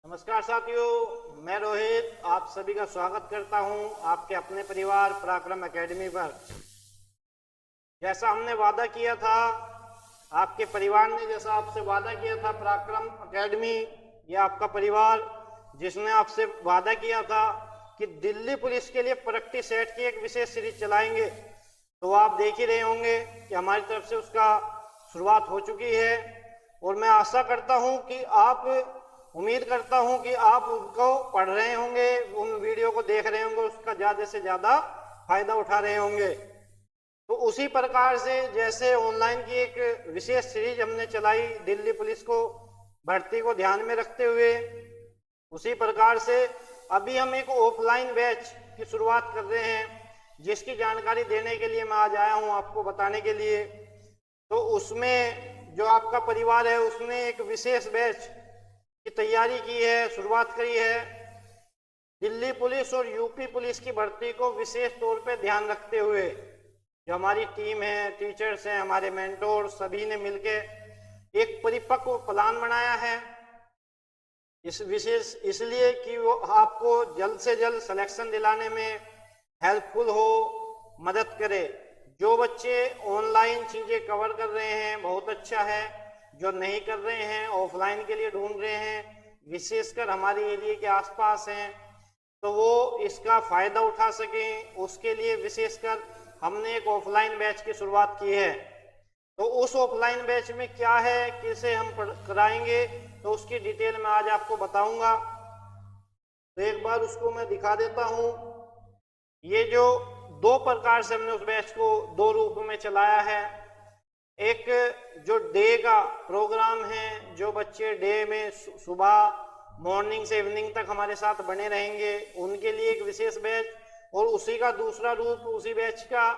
नमस्कार साथियों, मैं रोहित आप सभी का स्वागत करता हूं आपके अपने परिवार पराक्रम एकेडमी पर। जैसा हमने वादा किया था, आपके परिवार ने जैसा आपसे वादा किया था, पराक्रम एकेडमी ये आपका परिवार जिसने आपसे वादा किया था कि दिल्ली पुलिस के लिए प्रैक्टिस सेट की एक विशेष सीरीज चलाएंगे। तो आप देख ही रहे होंगे कि हमारी तरफ से उसका शुरुआत हो चुकी है और मैं आशा करता हूं कि उम्मीद करता हूं कि आप उनको पढ़ रहे होंगे, उन वीडियो को देख रहे होंगे, उसका ज़्यादा से ज़्यादा फायदा उठा रहे होंगे। तो उसी प्रकार से जैसे ऑनलाइन की एक विशेष सीरीज हमने चलाई दिल्ली पुलिस को भर्ती को ध्यान में रखते हुए, उसी प्रकार से अभी हम एक ऑफलाइन बैच की शुरुआत कर रहे हैं, जिसकी जानकारी देने के लिए मैं आज आया हूं आपको बताने के लिए। तो उसमें जो आपका परिवार है उसने एक विशेष बैच की तैयारी की है, शुरुआत करी है। दिल्ली पुलिस और यूपी पुलिस की भर्ती को विशेष तौर पे ध्यान रखते हुए जो हमारी टीम है, टीचर्स हैं, हमारे मेंटोर, सभी ने मिलकर एक परिपक्व प्लान बनाया है। इस विशेष इसलिए कि वो आपको जल्द से जल्द सिलेक्शन दिलाने में हेल्पफुल हो, मदद करे। जो बच्चे ऑनलाइन चीज़ें कवर कर रहे हैं बहुत अच्छा है, जो नहीं कर रहे हैं ऑफलाइन के लिए ढूंढ रहे हैं, विशेषकर हमारे एरिया के आसपास हैं, तो वो इसका फ़ायदा उठा सकें, उसके लिए विशेषकर हमने एक ऑफलाइन बैच की शुरुआत की है। तो उस ऑफलाइन बैच में क्या है, किसे हम कराएंगे, तो उसकी डिटेल मैं आज आपको बताऊंगा। तो एक बार उसको मैं दिखा देता हूँ। ये जो दो प्रकार से हमने उस बैच को दो रूप में चलाया है। एक जो डे का प्रोग्राम है, जो बच्चे डे में सुबह मॉर्निंग से इवनिंग तक हमारे साथ बने रहेंगे, उनके लिए एक विशेष बैच। और उसी का दूसरा रूप उसी बैच का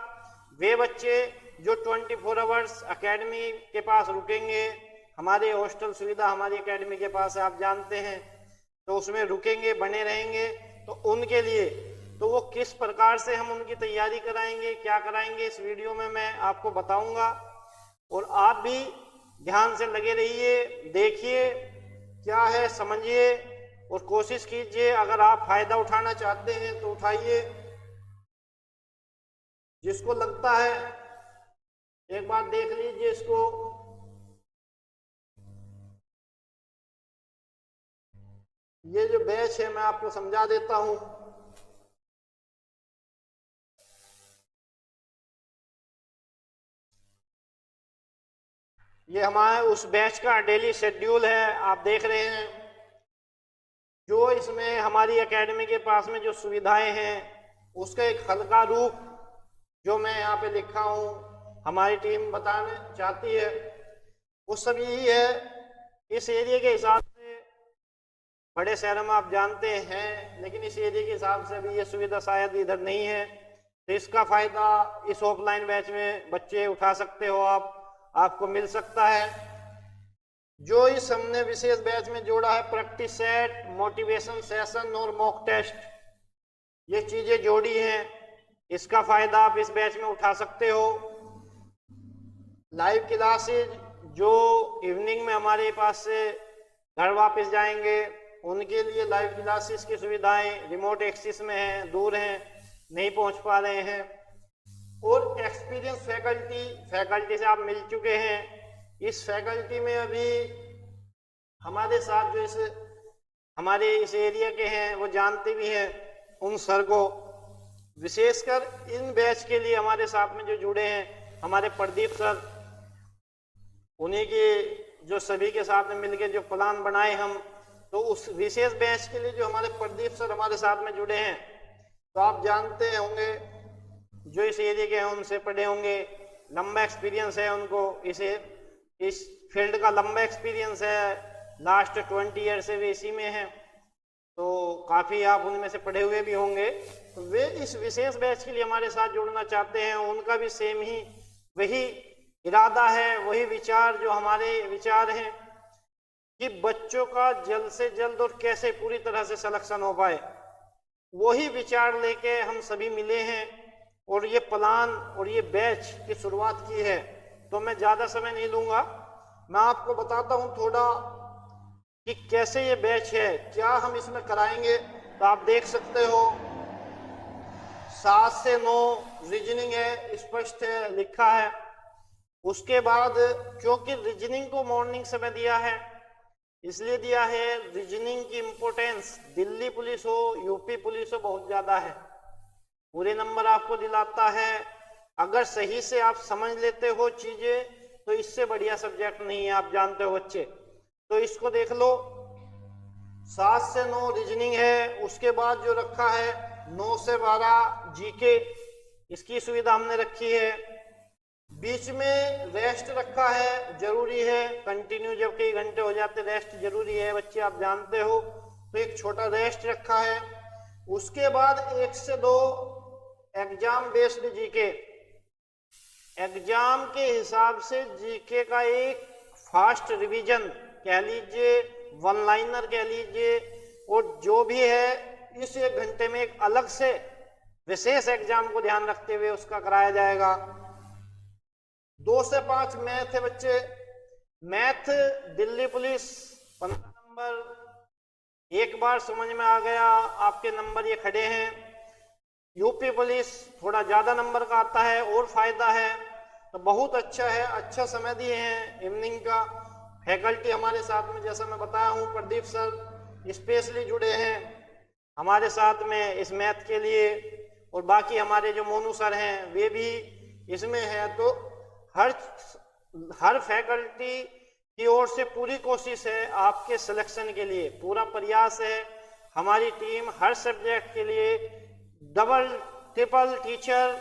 वे बच्चे जो 24 आवर्स एकेडमी के पास रुकेंगे, हमारे हॉस्टल सुविधा हमारी एकेडमी के पास है, आप जानते हैं, तो उसमें रुकेंगे, बने रहेंगे। तो उनके लिए तो वो किस प्रकार से हम उनकी तैयारी कराएंगे, क्या कराएंगे, इस वीडियो में मैं आपको बताऊंगा। और आप भी ध्यान से लगे रहिए, देखिए क्या है, समझिए और कोशिश कीजिए। अगर आप फायदा उठाना चाहते हैं तो उठाइए, जिसको लगता है एक बार देख लीजिए इसको। ये जो बैच है मैं आपको समझा देता हूं। ये हमारे उस बैच का डेली शेड्यूल है, आप देख रहे हैं। जो इसमें हमारी एकेडमी के पास में जो सुविधाएं हैं उसका एक हल्का रूप जो मैं यहाँ पे लिखा हूँ, हमारी टीम बताना चाहती है, वो सब यही है। इस एरिया के हिसाब से बड़े शहरों में आप जानते हैं, लेकिन इस एरिया के हिसाब से अभी ये सुविधा शायद इधर नहीं है। तो इसका फायदा इस ऑफलाइन बैच में बच्चे उठा सकते हो, आपको मिल सकता है। जो इस हमने विशेष बैच में जोड़ा है, प्रैक्टिस सेट, मोटिवेशन सेशन और मॉक टेस्ट, ये चीजें जोड़ी हैं। इसका फायदा आप इस बैच में उठा सकते हो। लाइव क्लासेज जो इवनिंग में हमारे पास से घर वापस जाएंगे, उनके लिए लाइव क्लासेस की सुविधाएं रिमोट एक्सेस में हैं, दूर हैं, नहीं पहुंच पा रहे हैं। और एक्सपीरियंस फैकल्टी से आप मिल चुके हैं। इस फैकल्टी में अभी हमारे साथ जो हमारे इस एरिया के हैं वो जानते भी हैं उन सर को। विशेषकर इन बैच के लिए हमारे साथ में जो जुड़े हैं हमारे प्रदीप सर, उन्हीं के जो सभी के साथ में मिलकर जो प्लान बनाए हम, तो उस विशेष बैच के लिए जो हमारे प्रदीप सर हमारे साथ में जुड़े हैं, तो आप जानते होंगे, जो इस एरिया के हैं उनसे पढ़े होंगे, लंबा एक्सपीरियंस है उनको, इस फील्ड का लंबा एक्सपीरियंस है, लास्ट 20 ईयर से वे इसी में हैं, तो काफ़ी आप उनमें से पढ़े हुए भी होंगे। तो वे इस विशेष बैच के लिए हमारे साथ जुड़ना चाहते हैं। उनका भी सेम ही वही इरादा है, वही विचार जो हमारे विचार हैं कि बच्चों का जल्द से जल्द और कैसे पूरी तरह से सिलेक्शन हो पाए, वही विचार लेके हम सभी मिले हैं और ये प्लान और ये बैच की शुरुआत की है। तो मैं ज़्यादा समय नहीं लूँगा, मैं आपको बताता हूँ थोड़ा कि कैसे ये बैच है, क्या हम इसमें कराएंगे। तो आप देख सकते हो 7 से 9 रीजनिंग है, स्पष्ट है, लिखा है। उसके बाद क्योंकि रीजनिंग को मॉर्निंग समय दिया है, इसलिए दिया है, रीजनिंग की इंपॉर्टेंस दिल्ली पुलिस हो यूपी पुलिस हो बहुत ज्यादा है, पूरे नंबर आपको दिलाता है। अगर सही से आप समझ लेते हो चीजें तो इससे बढ़िया सब्जेक्ट नहीं है, आप जानते हो बच्चे। तो इसको देख लो, 7 से 9 रीजनिंग है। उसके बाद जो रखा है 9 से 12 जीके, इसकी सुविधा हमने रखी है। बीच में रेस्ट रखा है, जरूरी है, कंटिन्यू जब कई घंटे हो जाते रेस्ट जरूरी है बच्चे, आप जानते हो। तो एक छोटा रेस्ट रखा है। उसके बाद 1 से 2 एग्जाम बेस्ड जीके, एग्जाम के हिसाब से जीके का एक फास्ट रिवीजन कह लीजिए, वन लाइनर कह लीजिए, और जो भी है इस 1 घंटे में एक अलग से विशेष एग्जाम को ध्यान रखते हुए उसका कराया जाएगा। 2 से 5 मैथ है बच्चे। मैथ दिल्ली पुलिस 15 नंबर, एक बार समझ में आ गया आपके नंबर ये खड़े हैं। यूपी पुलिस थोड़ा ज्यादा नंबर का आता है और फायदा है, तो बहुत अच्छा है, अच्छा समय दिए हैं इवनिंग का। फैकल्टी हमारे साथ में, जैसा मैं बताया हूँ, प्रदीप सर स्पेशली जुड़े हैं हमारे साथ में इस मैथ के लिए, और बाकी हमारे जो मोनू सर हैं वे भी इसमें है। तो हर फैकल्टी की ओर से पूरी कोशिश है आपके सिलेक्शन के लिए, पूरा प्रयास है। हमारी टीम हर सब्जेक्ट के लिए डबल ट्रिपल टीचर,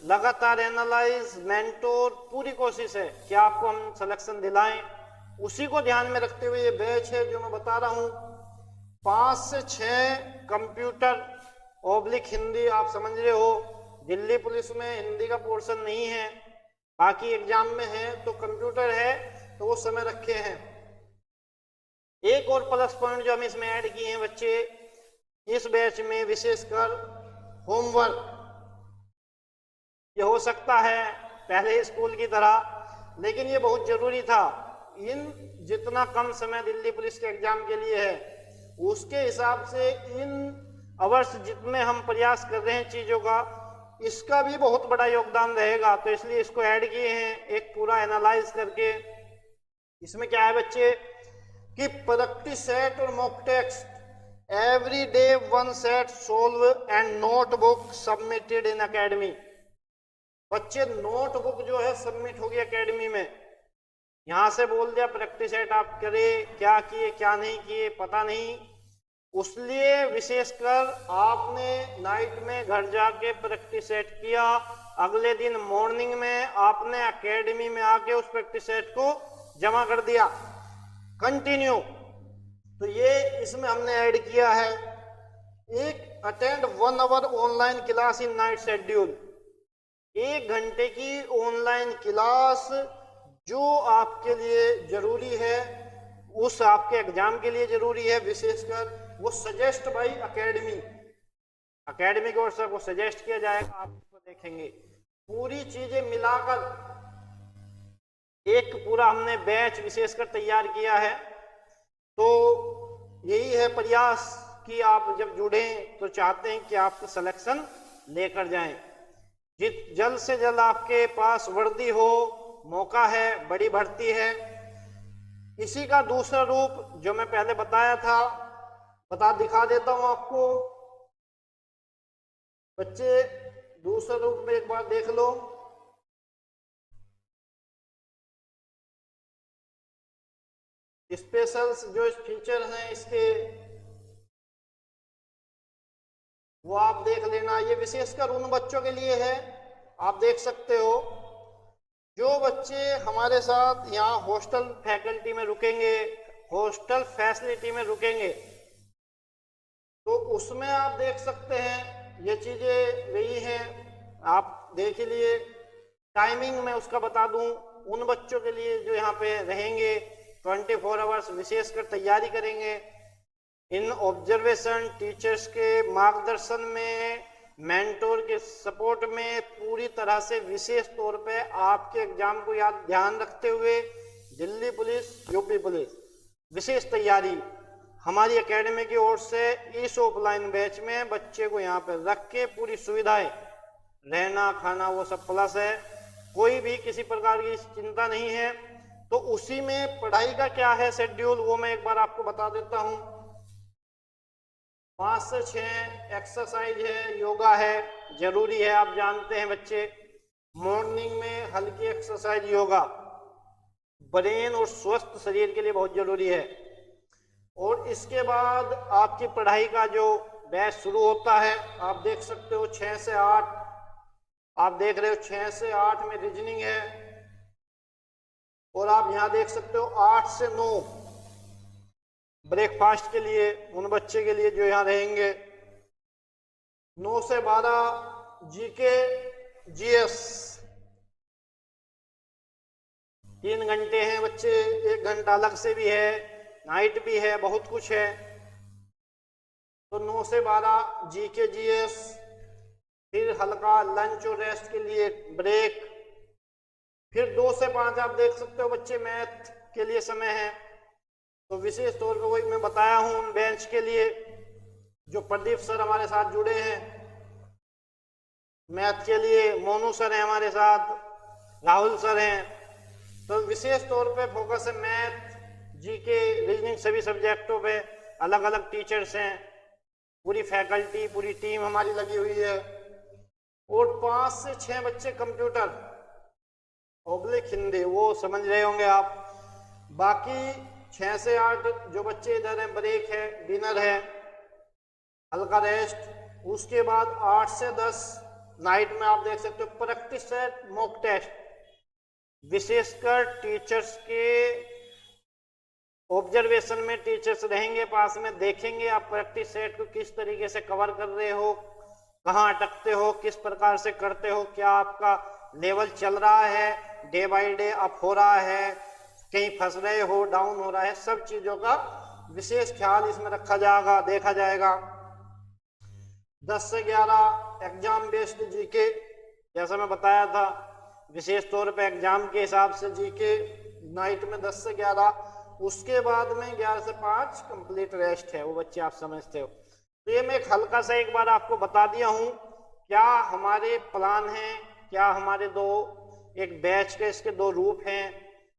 लगातार एनालाइज, मेंटोर, पूरी कोशिश है कि आपको हम सिलेक्शन दिलाएं। उसी को ध्यान में रखते हुए ये बैच है जो मैं बता रहा हूँ। 5 से 6 कंप्यूटर ओब्लिक हिंदी, आप समझ रहे हो दिल्ली पुलिस में हिंदी का पोर्शन नहीं है, बाकी एग्जाम में है, तो कंप्यूटर है तो वो समय रखे हैं। एक और प्लस पॉइंट जो हम इसमें ऐड किए हैं बच्चे इस बैच में, विशेषकर होमवर्क। ये हो सकता है पहले स्कूल की तरह, लेकिन ये बहुत जरूरी था। इन जितना कम समय दिल्ली पुलिस के एग्जाम के लिए है उसके हिसाब से इन अवर्स जितने हम प्रयास कर रहे हैं चीजों का, इसका भी बहुत बड़ा योगदान रहेगा, तो इसलिए इसको ऐड किए हैं एक पूरा एनालाइज करके। इसमें क्या है बच्चे कि प्रैक्टिस सेट और mock text every day 1 set solve and notebook submitted in academy. बच्चे नोटबुक जो है सबमिट होगी एकेडमी में, यहां से बोल दिया प्रैक्टिस सेट आप करे, क्या किए क्या नहीं किए पता नहीं, उसलिए विशेषकर आपने नाइट में घर जाके प्रैक्टिस सेट किया, अगले दिन मॉर्निंग में आपने एकेडमी में आके उस प्रैक्टिस सेट को जमा कर दिया कंटिन्यू। तो ये इसमें हमने ऐड किया है। एक attend 1 hour online class in night schedule, 1 घंटे की ऑनलाइन क्लास जो आपके लिए जरूरी है, उस आपके एग्जाम के लिए जरूरी है विशेषकर, वो सजेस्ट बाई एकेडमी, एकेडमी की ओर से वो सजेस्ट किया जाएगा, आप इसको देखेंगे। पूरी चीजें मिलाकर एक पूरा हमने बैच विशेषकर तैयार किया है। तो यही है प्रयास कि आप जब जुड़े तो चाहते हैं कि आपको सिलेक्शन लेकर जाएं, जल्द से जल्द आपके पास वर्दी हो, मौका है, बड़ी भर्ती है। इसी का दूसरा रूप जो मैं पहले बताया था, दिखा देता हूं आपको बच्चे, दूसरा रूप में एक बार देख लो। स्पेशल्स जो फीचर हैं इसके वो आप देख लेना, ये विशेषकर उन बच्चों के लिए है, आप देख सकते हो जो बच्चे हमारे साथ यहाँ हॉस्टल फैकल्टी में रुकेंगे, हॉस्टल फैसिलिटी में रुकेंगे, तो उसमें आप देख सकते हैं ये चीजें वही हैं, आप देख लिए। टाइमिंग मैं उसका बता दूं, उन बच्चों के लिए जो यहाँ पे रहेंगे 24 आवर्स विशेषकर तैयारी करेंगे, इन ऑब्जर्वेशन, टीचर्स के मार्गदर्शन में, मेंटोर के सपोर्ट में, पूरी तरह से विशेष तौर पे आपके एग्जाम को याद ध्यान रखते हुए दिल्ली पुलिस, यूपी पुलिस विशेष तैयारी हमारी एकेडमी की ओर से इस ऑफलाइन बैच में बच्चे को यहाँ पर रख के पूरी सुविधाएं, रहना खाना वो सब प्लस है, कोई भी किसी प्रकार की चिंता नहीं है। तो उसी में पढ़ाई का क्या है शेड्यूल, वो मैं एक बार आपको बता देता हूँ। 5 से 6 एक्सरसाइज है, योगा है, जरूरी है, आप जानते हैं बच्चे। मॉर्निंग में हल्की एक्सरसाइज योगा ब्रेन और स्वस्थ शरीर के लिए बहुत जरूरी है। और इसके बाद आपकी पढ़ाई का जो बैच शुरू होता है, आप देख सकते हो 6 से 8, आप देख रहे हो 6 से 8 में रीजनिंग है। और आप यहां देख सकते हो 8 से 9 ब्रेकफास्ट के लिए उन बच्चे के लिए जो यहां रहेंगे। 9 से 12 जीके जीएस, 3 घंटे हैं बच्चे, 1 घंटा अलग से भी है, नाइट भी है, बहुत कुछ है। तो 9 से 12 जीके जीएस, फिर हल्का लंच और रेस्ट के लिए ब्रेक, फिर 2 से 5 आप देख सकते हो बच्चे मैथ के लिए समय है। तो विशेष तौर पर वही मैं बताया हूं उन बेंच के लिए जो प्रदीप सर हमारे साथ जुड़े हैं, मैथ के लिए मोनू सर हैं हमारे साथ, राहुल सर हैं। तो विशेष तौर पे फोकस है मैथ, जीके, रीजनिंग, सभी सब्जेक्टों पे अलग अलग टीचर्स हैं, पूरी फैकल्टी, पूरी टीम हमारी लगी हुई है। और 5 से 6 बच्चे कंप्यूटर ओब्लिक हिंदी, वो समझ रहे होंगे आप। बाकी 6 से 8 जो बच्चे इधर हैं, ब्रेक है, डिनर है, हल्का रेस्ट। उसके बाद 8 से 10 नाइट में आप देख सकते हो प्रैक्टिस सेट, मॉक टेस्ट, विशेषकर टीचर्स के ऑब्जर्वेशन में टीचर्स रहेंगे पास में, देखेंगे आप प्रैक्टिस सेट को किस तरीके से कवर कर रहे हो, कहाँ अटकते हो, किस प्रकार से करते हो, क्या आपका लेवल चल रहा है, डे बाय डे अप हो रहा है, कहीं फंस रहे हो, डाउन हो रहा है, सब चीजों का विशेष ख्याल इसमें रखा जाएगा, देखा जाएगा। 10 से 11 एग्जाम बेस्ड जीके, जैसा मैं बताया था, विशेष तौर पे एग्जाम के हिसाब से जीके नाइट में 10 से 11। उसके बाद में 11 से 5 कंप्लीट रेस्ट है, वो बच्चे आप समझते हो। तो ये मैं एक हल्का सा एक बार आपको बता दिया हूँ क्या हमारे प्लान हैं, क्या हमारे एक बैच के इसके 2 रूप हैं,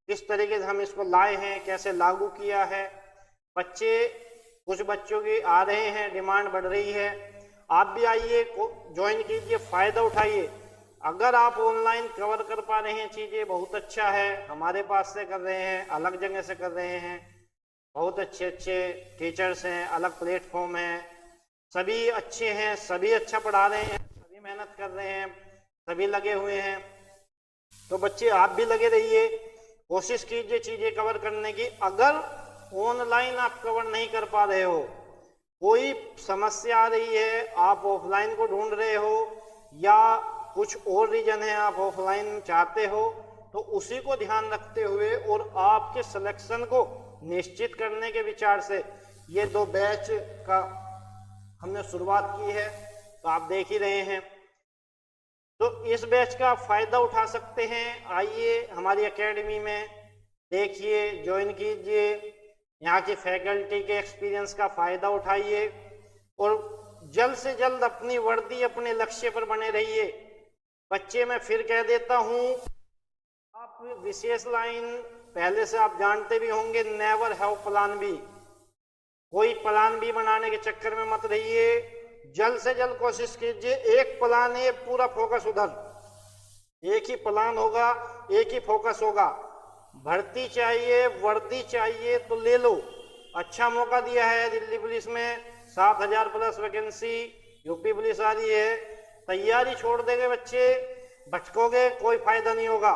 किस तरीके से हम इसको लाए हैं, कैसे लागू किया है। बच्चे, कुछ बच्चों की आ रहे हैं, डिमांड बढ़ रही है, आप भी आइए, ज्वाइन कीजिए, फायदा उठाइए। अगर आप ऑनलाइन कवर कर पा रहे हैं चीजें, बहुत अच्छा है, हमारे पास से कर रहे हैं, अलग जगह से कर रहे हैं, बहुत अच्छे अच्छे टीचर्स हैं, अलग प्लेटफॉर्म है, सभी अच्छे हैं, सभी अच्छा पढ़ा रहे हैं, सभी मेहनत कर रहे हैं, सभी लगे हुए हैं। तो बच्चे आप भी लगे रहिए, कोशिश कीजिए चीजें कवर करने की। अगर ऑनलाइन आप कवर नहीं कर पा रहे हो, कोई समस्या आ रही है, आप ऑफलाइन को ढूंढ रहे हो, या कुछ और रीजन है आप ऑफलाइन चाहते हो, तो उसी को ध्यान रखते हुए और आपके सिलेक्शन को निश्चित करने के विचार से ये 2 बैच का हमने शुरुआत की है। तो आप देख ही रहे हैं, तो इस बैच का आप फायदा उठा सकते हैं। आइए हमारी एकेडमी में, देखिए, ज्वाइन कीजिए, यहाँ की फैकल्टी के एक्सपीरियंस का फायदा उठाइए और जल्द से जल्द अपनी वर्दी, अपने लक्ष्य पर बने रहिए। बच्चे, मैं फिर कह देता हूं, आप विशेष लाइन पहले से आप जानते भी होंगे, नेवर हैव प्लान बी। कोई प्लान बी बनाने के चक्कर में मत रहिए, जल्द से जल्द कोशिश कीजिए, एक प्लान है, पूरा फोकस उधर, एक ही प्लान होगा, एक ही फोकस होगा। भर्ती चाहिए, वर्दी चाहिए तो ले लो, अच्छा मौका दिया है दिल्ली पुलिस में, 7,000 प्लस वैकेंसी, यूपी पुलिस आ रही है। तैयारी छोड़ देंगे बच्चे, भटकोगे, कोई फायदा नहीं होगा।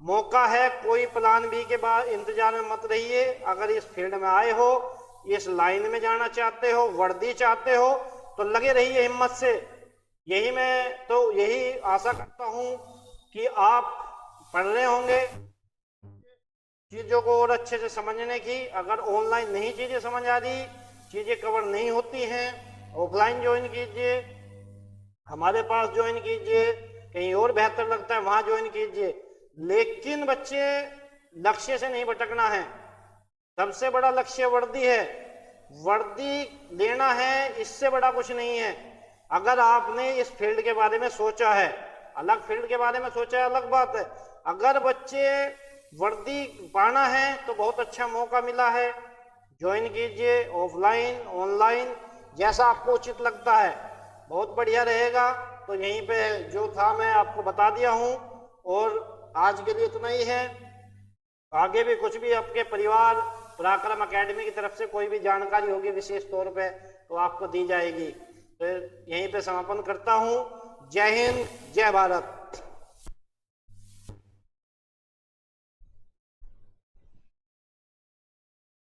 मौका है, कोई प्लान बी के बाद इंतजार में मत रहिए। अगर इस फील्ड में आए हो, इस लाइन में जाना चाहते हो, वर्दी चाहते हो, तो लगे रहिए हिम्मत से। यही आशा करता हूं कि आप पढ़ रहे होंगे चीजों को और अच्छे से समझने की। अगर ऑनलाइन नहीं चीजें समझ आ रही, चीजें कवर नहीं होती हैं, ऑफलाइन ज्वाइन कीजिए, हमारे पास ज्वाइन कीजिए, कहीं और बेहतर लगता है वहां ज्वाइन कीजिए। लेकिन बच्चे, लक्ष्य से नहीं भटकना है। सबसे बड़ा लक्ष्य वर्दी है, वर्दी लेना है, इससे बड़ा कुछ नहीं है। अगर आपने इस फील्ड के बारे में सोचा है, अलग फील्ड के बारे में सोचा है अलग बात है, अगर बच्चे वर्दी पाना है तो बहुत अच्छा मौका मिला है, ज्वाइन कीजिए, ऑफलाइन ऑनलाइन जैसा आपको उचित लगता है, बहुत बढ़िया रहेगा। तो यहीं पे जो था मैं आपको बता दिया हूँ, और आज के लिए इतना ही है। आगे भी कुछ भी आपके परिवार पराक्रम एकेडमी की तरफ से कोई भी जानकारी होगी विशेष तौर पे तो आपको दी जाएगी। तो यहीं पे समापन करता हूँ। जय हिंद, जय भारत।